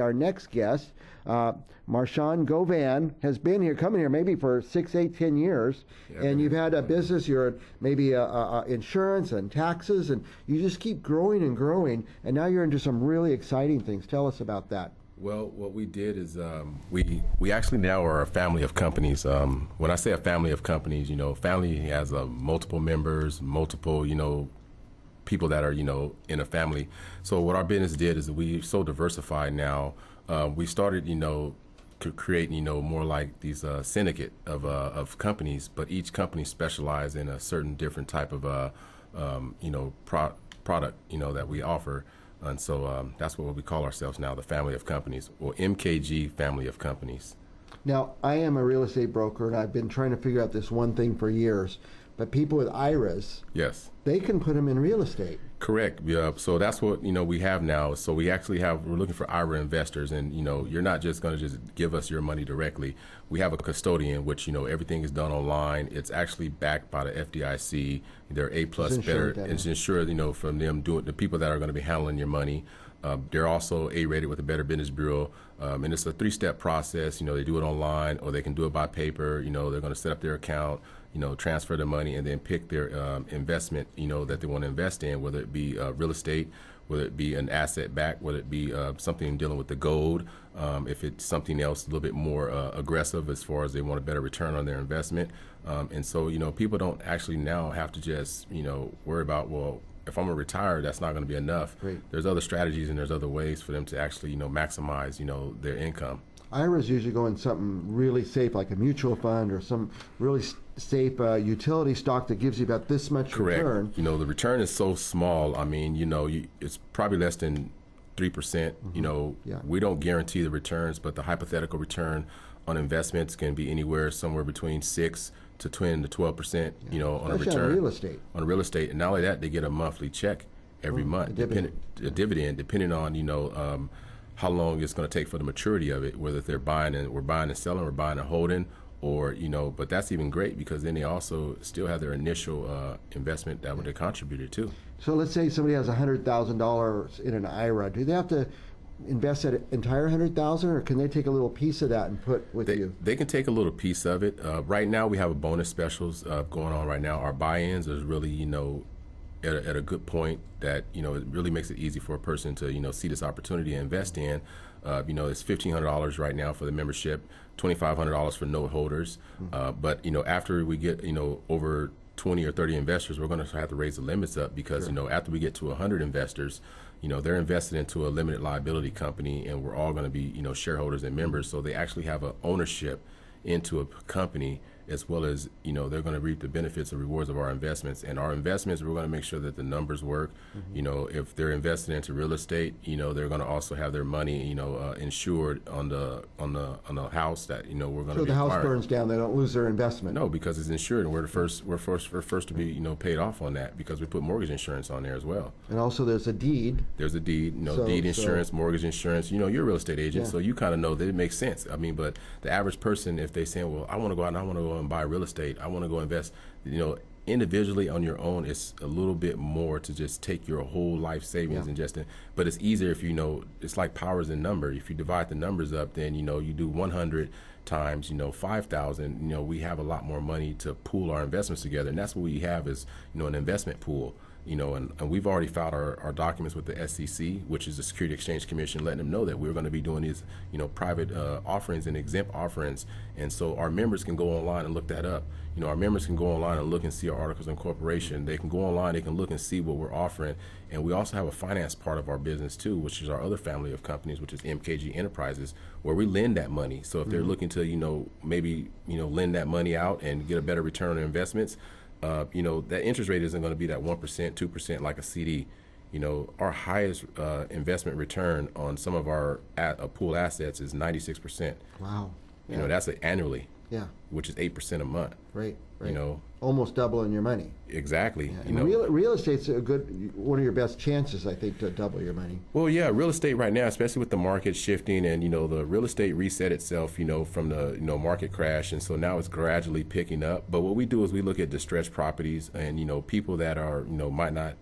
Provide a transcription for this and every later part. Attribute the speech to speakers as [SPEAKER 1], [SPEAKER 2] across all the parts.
[SPEAKER 1] Our next guest, Marshawn Govan, has been here, coming here maybe for 6, 8, 10 years, and you've had a business. You're maybe insurance and taxes, and you just keep growing and growing, and now you're into some really exciting things. Tell us about that.
[SPEAKER 2] Well, what we did is we actually now are a family of companies. When I say a family of companies, family has multiple members, multiple, people that are, in a family. So what our business did is we're so diversified now. We started, to create, more like these syndicate of companies, but each company specialized in a certain different type of, product, that we offer. And so that's what we call ourselves now, the family of companies, or MKG family of companies.
[SPEAKER 1] Now, I am a real estate broker, and I've been trying to figure out this one thing for years. But people with IRAs,
[SPEAKER 2] yes,
[SPEAKER 1] they can put them in real estate.
[SPEAKER 2] Correct. Yeah. So that's what we have now. So we're looking for IRA investors, and you're not just going to just give us your money directly. We have a custodian, which everything is done online. It's actually backed by the FDIC. They're A+ better. It's insured, from them doing the people that are going to be handling your money. They're also A-rated with the Better Business Bureau, and it's a 3-step process. They do it online, or they can do it by paper. They're going to set up their account, transfer the money, and then pick their investment, that they want to invest in, whether it be real estate, whether it be an asset back, whether it be something dealing with the gold, if it's something else a little bit more aggressive as far as they want a better return on their investment. And so, people don't actually now have to just, worry about, well, if I'm going to retire, that's not going to be enough.
[SPEAKER 1] Great.
[SPEAKER 2] There's other strategies and there's other ways for them to actually, maximize, their income.
[SPEAKER 1] IRAs usually go in something really safe, like a mutual fund or some really safe utility stock that gives you about this much
[SPEAKER 2] Correct.
[SPEAKER 1] Return.
[SPEAKER 2] The return is so small. I mean, it's probably less than 3%.
[SPEAKER 1] Mm-hmm. Yeah.
[SPEAKER 2] We don't guarantee the returns, but the hypothetical return on investments can be anywhere somewhere between 6 to 10 to 12%. On a return
[SPEAKER 1] on real estate.
[SPEAKER 2] On real estate, and not only that, they get a monthly check every month, a dividend, depending on how long it's going to take for the maturity of it, whether we're buying and selling, we're buying and holding, or, but that's even great because then they also still have their initial investment that they contributed to.
[SPEAKER 1] So let's say somebody has $100,000 in an IRA. Do they have to invest that entire $100,000, or can they take a little piece of that and put with you?
[SPEAKER 2] They can take a little piece of it. Right now, we have a bonus specials going on right now. Our buy-ins is really, at a good point that, it really makes it easy for a person to, see this opportunity and invest in. It's $1,500 right now for the membership, $2,500 for note holders. But, after we get, over 20 or 30 investors, we're going to have to raise the limits up because,
[SPEAKER 1] Sure.
[SPEAKER 2] After we get to 100 investors, they're invested into a limited liability company, and we're all going to be, shareholders and members. So they actually have an ownership into a company, as well as, they're going to reap the benefits and rewards of our investments. And our investments, we're going to make sure that the numbers work. Mm-hmm. If they're invested into real estate, they're going to also have their money, insured on the house that, we're going to be
[SPEAKER 1] So the house
[SPEAKER 2] acquiring.
[SPEAKER 1] burns down, they don't lose their investment.
[SPEAKER 2] No, because it's insured, and we're first to be, paid off on that because we put mortgage insurance on there as well.
[SPEAKER 1] And also there's a deed.
[SPEAKER 2] There's a deed, deed insurance, mortgage insurance. You're a real estate agent, so you kind of know that it makes sense. I mean, but the average person, if they say, well, I want to go out and I want to go and buy real estate, I want to go invest, individually on your own, it's a little bit more to just take your whole life savings and just, but it's easier if it's like powers in number. If you divide the numbers up, then, you do 100 times, 5,000, we have a lot more money to pool our investments together. And that's what we have is, an investment pool. And we've already filed our documents with the SEC, which is the Security Exchange Commission, letting them know that we're going to be doing these, private offerings and exempt offerings. And so our members can go online and look that up. Our members can go online and look and see our articles of incorporation. They can go online, they can look and see what we're offering. And we also have a finance part of our business too, which is our other family of companies, which is MKG Enterprises, where we lend that money. So if they're looking to, maybe, lend that money out and get a better return on their investments, that interest rate isn't going to be that 1%, 2% like a CD. Our highest investment return on some of our pool assets is 96%.
[SPEAKER 1] Wow.
[SPEAKER 2] That's annually.
[SPEAKER 1] Yeah.
[SPEAKER 2] Which is 8% a month.
[SPEAKER 1] Right. Almost doubling your money.
[SPEAKER 2] Exactly.
[SPEAKER 1] Yeah. Real estate's one of your best chances, I think, to double your money.
[SPEAKER 2] Well, yeah, real estate right now, especially with the market shifting and, the real estate reset itself, from the, market crash. And so now it's gradually picking up. But what we do is we look at distressed properties and, people that are, might not,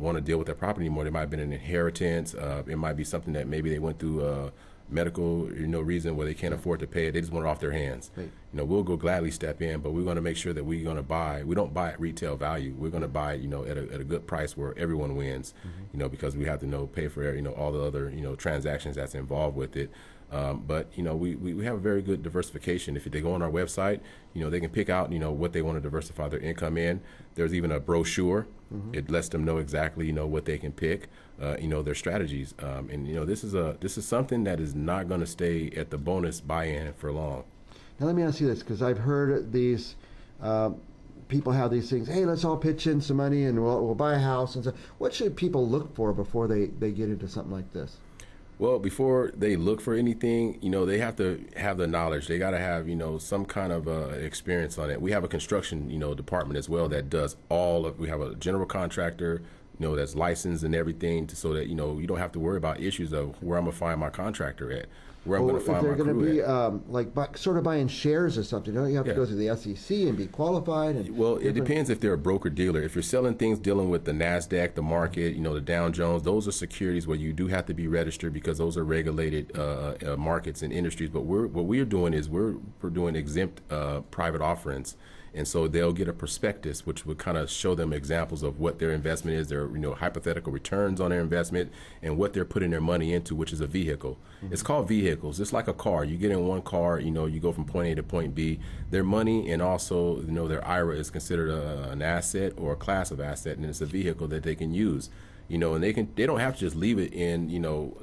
[SPEAKER 2] want to deal with their property anymore. There might have been an inheritance. It might be something that maybe they went through medical, reason where they can't afford to pay it. They just want it off their hands.
[SPEAKER 1] Right.
[SPEAKER 2] We'll go gladly step in, but we're going to make sure that we're going to buy. We don't buy at retail value. We're going to buy, at a good price where everyone wins. Because we have to pay for all the other transactions that's involved with it. But we have a very good diversification. If they go on our website, they can pick out what they want to diversify their income in. There's even a brochure. It lets them know exactly what they can pick. Their strategies. And this is something that is not going to stay at the bonus buy-in for long.
[SPEAKER 1] Now let me ask you this, because I've heard these people have these things. Hey, let's all pitch in some money and we'll buy a house and so. What should people look for before they get into something like this?
[SPEAKER 2] Well, before they look for anything, they have to have the knowledge. They got to have, some kind of experience on it. We have a construction, department as well that does we have a general contractor, that's licensed and everything so that, you don't have to worry about issues of where I'm going to find my contractor at, where I'm going to find my crew at. If they're
[SPEAKER 1] going to be sort of buying shares or something, don't you have to go through the SEC and be qualified?
[SPEAKER 2] Well, it depends if they're a broker-dealer. If you're selling things dealing with the NASDAQ, the market, the Dow Jones, those are securities where you do have to be registered because those are regulated markets and industries. But what we're doing is we're doing exempt private offerings. And so they'll get a prospectus, which would kind of show them examples of what their investment is, their hypothetical returns on their investment, and what they're putting their money into, which is a vehicle. It's called vehicles. It's like a car. You get in one car, you go from point A to point B. Their money and also, their IRA is considered an asset or a class of asset, and it's a vehicle that they can use. And they don't have to just leave it in,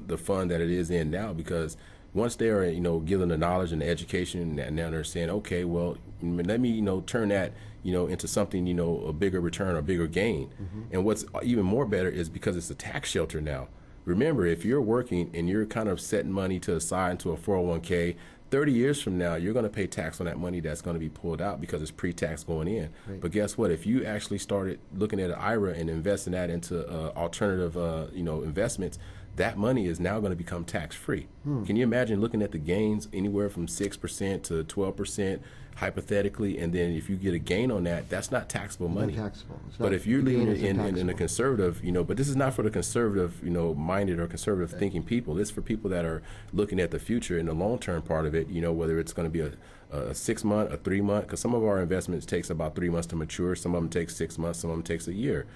[SPEAKER 2] the fund that it is in now, because once they are, given the knowledge and the education, and now they're saying, okay, well, let me, turn that, into something, a bigger return or bigger gain. And what's even more better is because it's a tax shelter now. Remember, if you're working and you're kind of setting money to the side into a 401k, 30 years from now, you're going to pay tax on that money that's going to be pulled out because it's pre-tax going in. Right. But guess what? If you actually started looking at an IRA and investing that into alternative, investments, that money is now going to become tax-free. Can you imagine looking at the gains anywhere from 6% to 12%, hypothetically, and then if you get a gain on that, that's not taxable money.
[SPEAKER 1] Not taxable.
[SPEAKER 2] But if you're leaving it in a conservative, but this is not for the conservative, minded or conservative thinking people. It's for people that are looking at the future and the long-term part of it, whether it's going to be a 6 month, a 3 month, because some of our investments takes about 3 months to mature. Some of them take 6 months, some of them takes a year.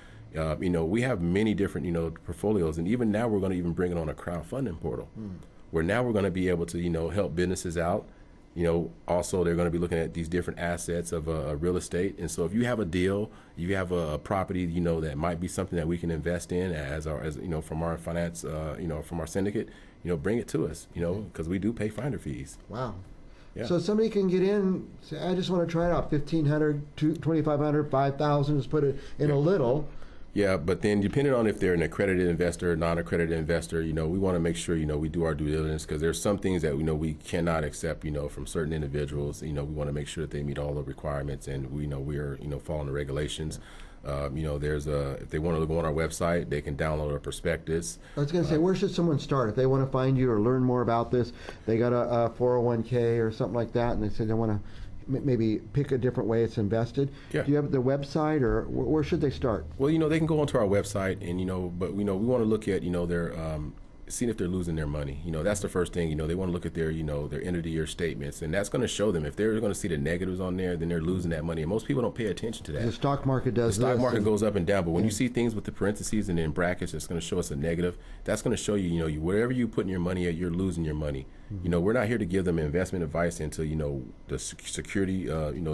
[SPEAKER 2] We have many different, portfolios, and even now we're going to even bring it on a crowdfunding portal, where now we're going to be able to, help businesses out. Also they're going to be looking at these different assets of real estate, and so if you have a deal, you have a property, that might be something that we can invest in as from our finance, from our syndicate, bring it to us, because we do pay finder fees.
[SPEAKER 1] Wow.
[SPEAKER 2] Yeah.
[SPEAKER 1] So somebody can get in, say, I just want to try it out, $1,500, $2,500, $5,000, just put it in a little.
[SPEAKER 2] Yeah, but then depending on if they're an accredited investor, non-accredited investor, we want to make sure, we do our due diligence, because there's some things that we cannot accept, from certain individuals. We want to make sure that they meet all the requirements, and we know we're, following the regulations. If they want to go on our website, they can download a prospectus.
[SPEAKER 1] I was going to say, where should someone start if they want to find you or learn more about this? They got a 401k or something like that, and they say they want to maybe pick a different way it's invested.
[SPEAKER 2] Yeah.
[SPEAKER 1] Do you have the website, or where should they start?
[SPEAKER 2] Well, they can go onto our website, and but we want to look at their seeing if they're losing their money. That's the first thing. They want to look at their their end of the year statements, and that's going to show them if they're going to see the negatives on there, then they're losing that money. And most people don't pay attention to that.
[SPEAKER 1] The stock market does.
[SPEAKER 2] The stock market goes up and down, but when you see things with the parentheses and in brackets, it's going to show us a negative. That's going to show you, wherever you putting your money at, you're losing your money. We're not here to give them investment advice into the security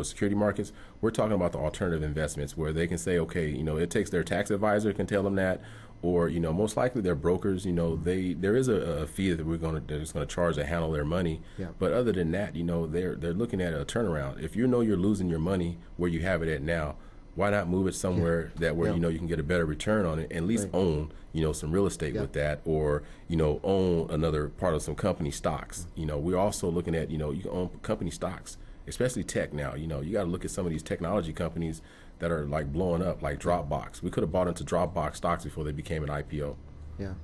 [SPEAKER 2] security markets. We're talking about the alternative investments where they can say, okay, it takes their tax advisor can tell them that. Or most likely their brokers. There is a fee that they're just going to charge to handle their money.
[SPEAKER 1] Yeah.
[SPEAKER 2] But other than that, they're looking at a turnaround. If you're losing your money where you have it at now, why not move it somewhere where you can get a better return on it, and at least own some real estate with that, or own another part of some company stocks. We're also looking at you can own company stocks, especially tech now. You got to look at some of these technology companies that are like blowing up, like Dropbox. We could have bought into Dropbox stocks before they became an IPO.
[SPEAKER 1] Yeah.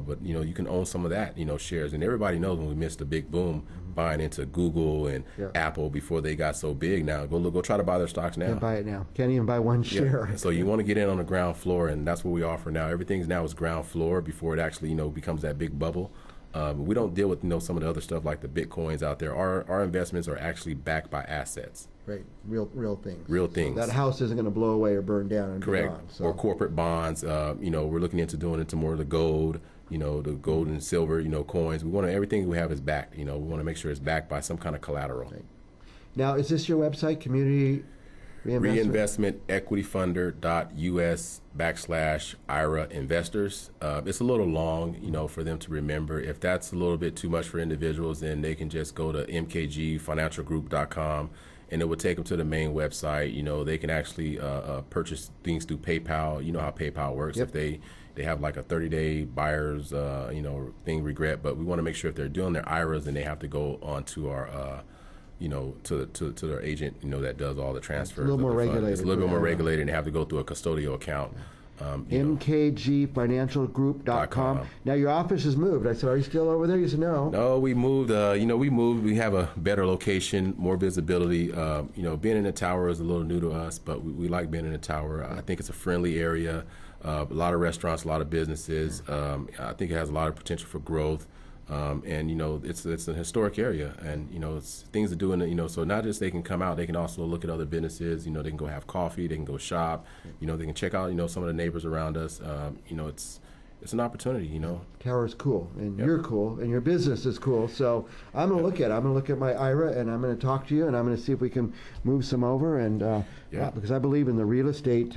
[SPEAKER 2] But you can own some of that, shares. And everybody knows when we missed a big boom buying into Google and Apple before they got so big. Now go try to buy their stocks now.
[SPEAKER 1] Can't buy it now. Can't even buy one share.
[SPEAKER 2] Yeah. So you want to get in on the ground floor, and that's what we offer now. Everything's now is ground floor before it actually becomes that big bubble. We don't deal with some of the other stuff like the Bitcoins out there. Our investments are actually backed by assets.
[SPEAKER 1] Right, real things.
[SPEAKER 2] Real things.
[SPEAKER 1] So that house isn't going to blow away or burn down and
[SPEAKER 2] correct.
[SPEAKER 1] be gone, so.
[SPEAKER 2] Or corporate bonds. We're looking into doing into more of the gold. The gold and silver. Coins. We want everything we have is backed. We want to make sure it's backed by some kind of collateral.
[SPEAKER 1] Right. Now, is this your website, Community
[SPEAKER 2] Reinvestmentequityfunder.us/IRA investors. It's a little long, for them to remember. If that's a little bit too much for individuals, then they can just go to mkgfinancialgroup.com, and it will take them to the main website. They can actually purchase things through PayPal. You know how PayPal works.
[SPEAKER 1] Yep.
[SPEAKER 2] If they have like a 30-day buyer's, thing regret, but we want to make sure if they're doing their IRAs, then they have to go onto our to their agent, that does all the transfers.
[SPEAKER 1] It's a little more regulated.
[SPEAKER 2] It's a little bit more regulated, and they have to go through a custodial account.
[SPEAKER 1] MKGfinancialgroup.com. Now your office has moved. I said, are you still over there? You said no.
[SPEAKER 2] No, we moved. We moved. We have a better location, more visibility. Being in the tower is a little new to us, but we like being in the tower. I think it's a friendly area. A lot of restaurants, a lot of businesses. I think it has a lot of potential for growth. It's a historic area, and it's things to do in it. So not just they can come out, they can also look at other businesses. They can go have coffee, they can go shop. They can check out some of the neighbors around us. It's an opportunity.
[SPEAKER 1] Tower's cool, and you're cool, and your business is cool. So I'm gonna look at it. I'm gonna look at my IRA, and I'm gonna talk to you, and I'm gonna see if we can move some over, and because I believe in the real estate,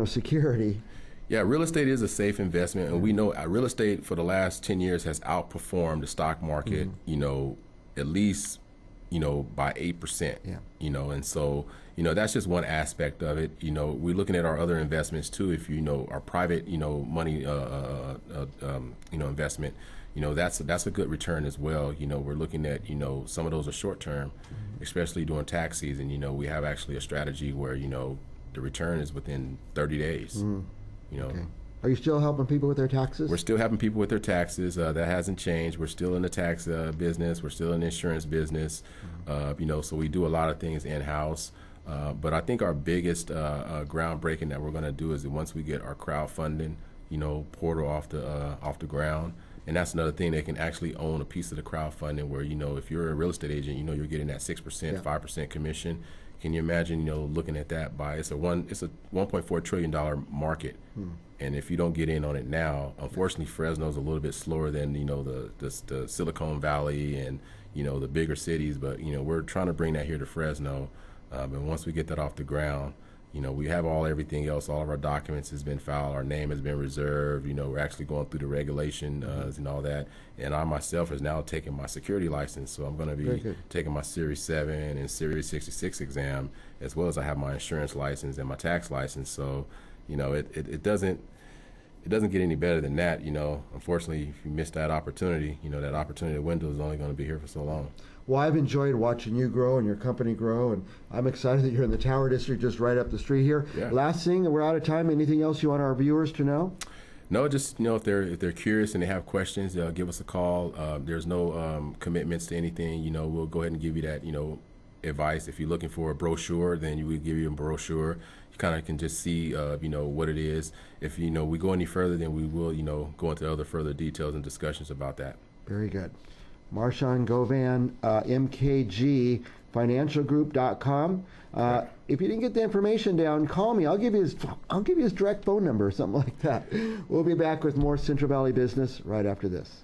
[SPEAKER 1] security.
[SPEAKER 2] Yeah, real estate is a safe investment, and we know real estate for the last 10 years has outperformed the stock market, at least, by 8%, and so, that's just one aspect of it. We're looking at our other investments too. If our private, money, investment, that's a good return as well. We're looking at, some of those are short term, especially during tax season. We have actually a strategy where, the return is within 30 days.
[SPEAKER 1] Okay. Are you still helping people with their taxes?
[SPEAKER 2] We're still helping people with their taxes. That hasn't changed. We're still in the tax business. We're still in the insurance business. So we do a lot of things in-house. But I think our biggest groundbreaking that we're going to do is that once we get our crowdfunding, portal off the ground. And that's another thing. They can actually own a piece of the crowdfunding where, if you're a real estate agent, you're getting that 6%, 5% commission. Can you imagine, looking at that it's a $1.4 trillion market. And if you don't get in on it now, unfortunately, Fresno's a little bit slower than, the Silicon Valley and, the bigger cities. But, we're trying to bring that here to Fresno. And once we get that off the ground, we have everything else. All of our documents has been filed. Our name has been reserved. We're actually going through the regulation and all that. And I myself has now taken my security license. So I'm going to be taking my Series 7 and Series 66 exam, as well as I have my insurance license and my tax license. So, it doesn't get any better than that. Unfortunately, if you miss that opportunity, that opportunity window is only going to be here for so long.
[SPEAKER 1] Well, I've enjoyed watching you grow and your company grow, and I'm excited that you're in the Tower District just right up the street here.
[SPEAKER 2] Yeah.
[SPEAKER 1] Last thing, we're out of time. Anything else you want our viewers to know?
[SPEAKER 2] No, just, if they're curious and they have questions, give us a call. There's no commitments to anything. We'll go ahead and give you that, advice. If you're looking for a brochure, then we give you a brochure. You kind of can just see, what it is. If, we go any further, then we will, go into other further details and discussions about that.
[SPEAKER 1] Very good. Marshawn Govan, MKGfinancialgroup.com. If you didn't get the information down, call me. I'll give you his direct phone number or something like that. We'll be back with more Central Valley Business right after this.